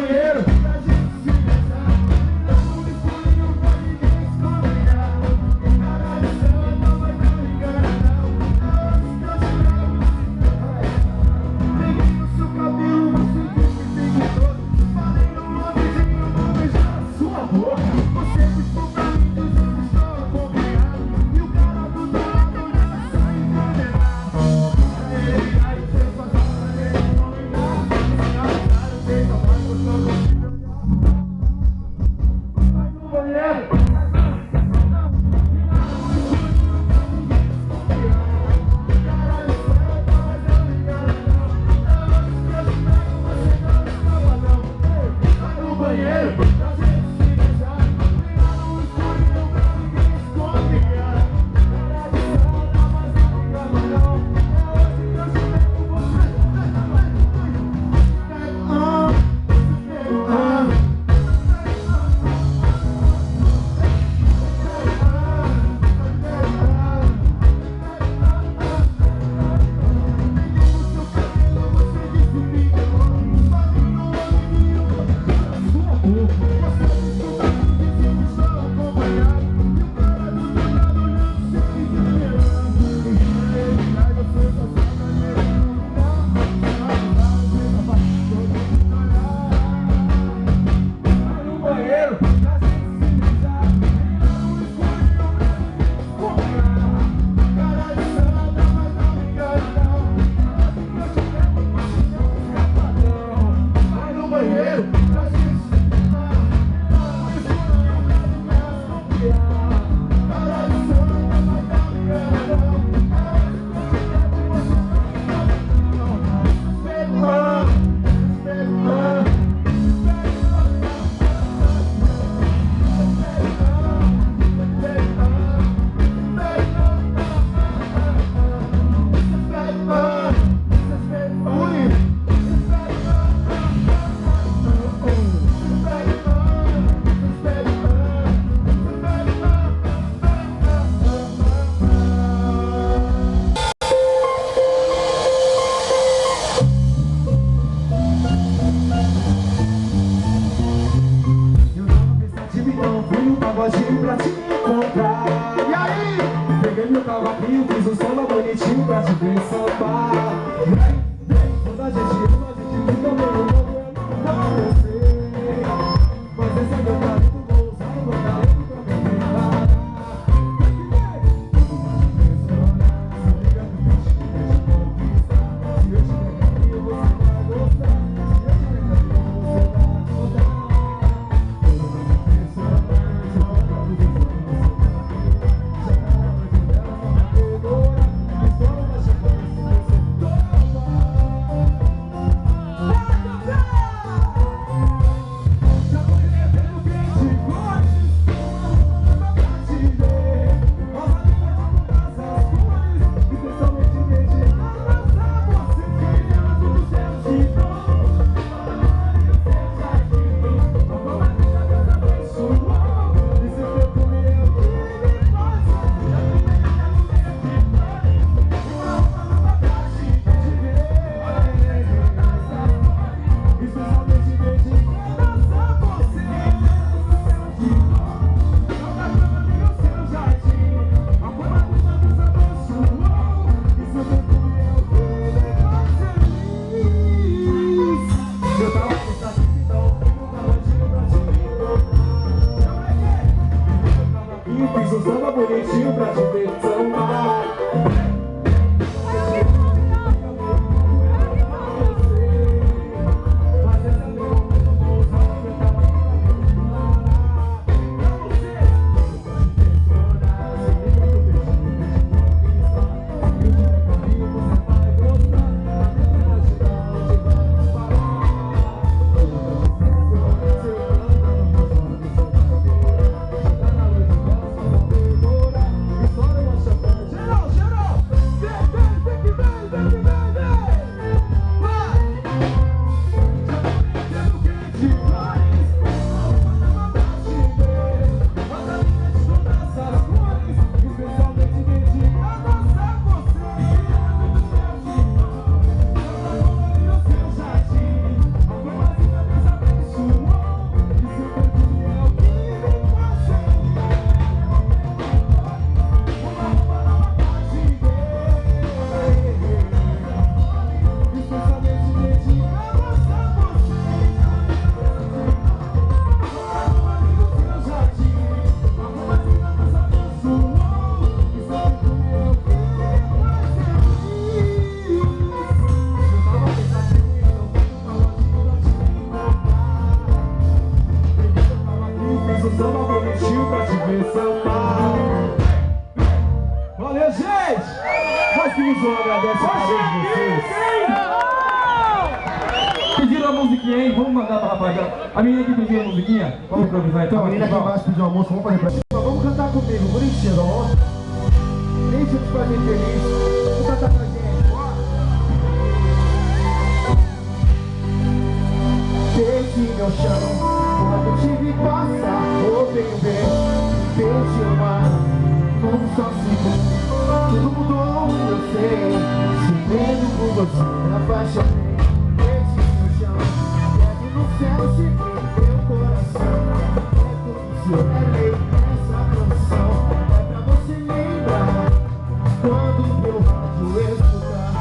banheiro. Go, go, go. musiquinha, hein? Vamos mandar pra rapaziada. A menina que pediu a musiquinha, vamos improvisar então. A menina que embaixo pediu uma música, vamos fazer pra ti. Vamos cantar comigo, bonitinho, ó. Deixa eu te fazer feliz. Vamos cantar pra gente, ó. Desde meu chão, quando te vi passar, oh bem, desde o mar, num só segundo. Tudo mudou, eu sei. Se vendo por você, me apaixonei. Desde meu chão, quero no céu seguir meu coração. É tudo seu, é lei, essa canção é pra você lembrar quando meu rádio escutar.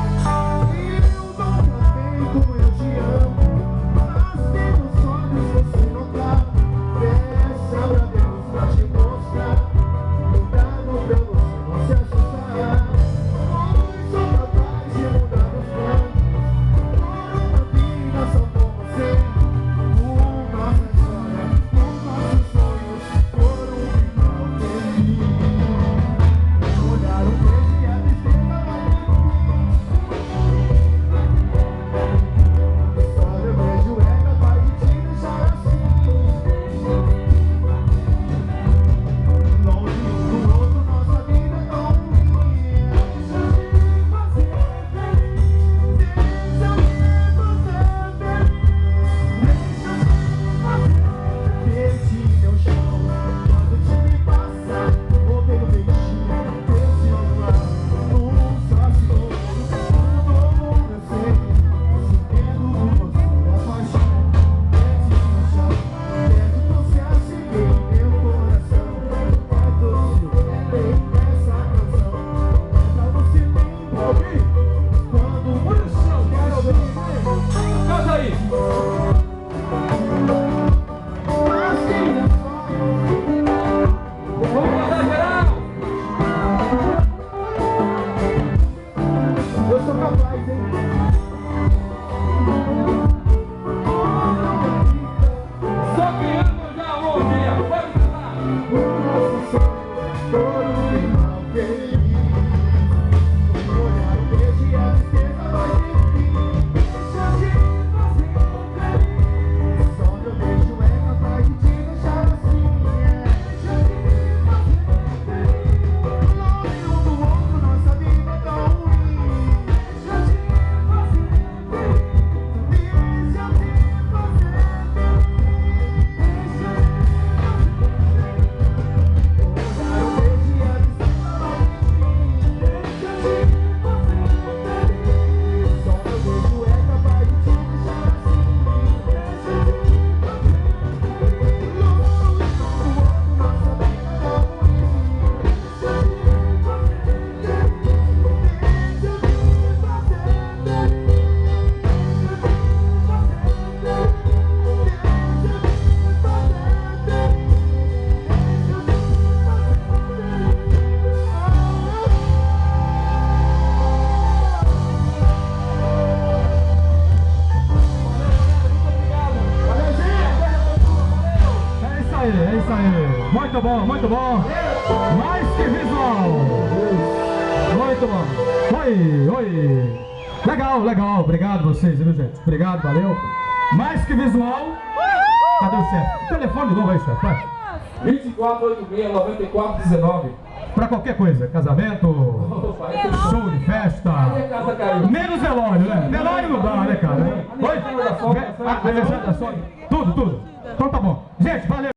E eu nunca sei como eu te amo, mas meus olhos você não tá. Peça pra Deus pra te mostrar. Eu trago pra você não se assustar. Hoje sou capaz de mudar meus planos. Por uma vida só com você. Nossa história, os nossos sonhos foram um final feliz. Olhar o beijo e a tristeza vai vir. Só meu beijo é capaz de te deixar assim. Longe um do outro, nossa vida é tão ruim. Deixa eu te fazer feliz. Deixa eu te fazer feliz. Deixa eu te fazer feliz. Desde meu chão, quando te vi passar, vou pelo beijinho, desde o ar, num só segundo. Mudou, eu sei, se vendo por você, me apaixonei. Desde meu chão, desde você cheguei meu coração. É doce, é lei, essa canção é pra você lembrar quando Olha o chão, quero ver. Canta aí. Vamos cantar geral. eu sou capaz, hein? Só quem ama já amou o dia. Pode cantar. O nosso sonho todo final feliz. Olhar o beijo e a tristeza vai vir. Deixa eu te fazer feliz. Só meu beijo é capaz de te deixar assim. Deixa eu te fazer feliz. Longe um do outro, nossa vida é tão ruim. Deixa eu te fazer feliz. Deixa eu te fazer feliz. É isso aí. Muito bom, muito bom. Mais que visual. Muito bom. Oi, oi. Legal, legal. Obrigado vocês, viu, gente? Obrigado, valeu. Mais que visual. Cadê o chefe? Telefone de novo aí, chefe. Vai. 2486-9419. Pra qualquer coisa. Casamento, show de festa. Menos velório, né? Velório não dá, né, cara? Oi? Aniversário da sogra. Tudo, tudo. Então tá bom. Gente, valeu.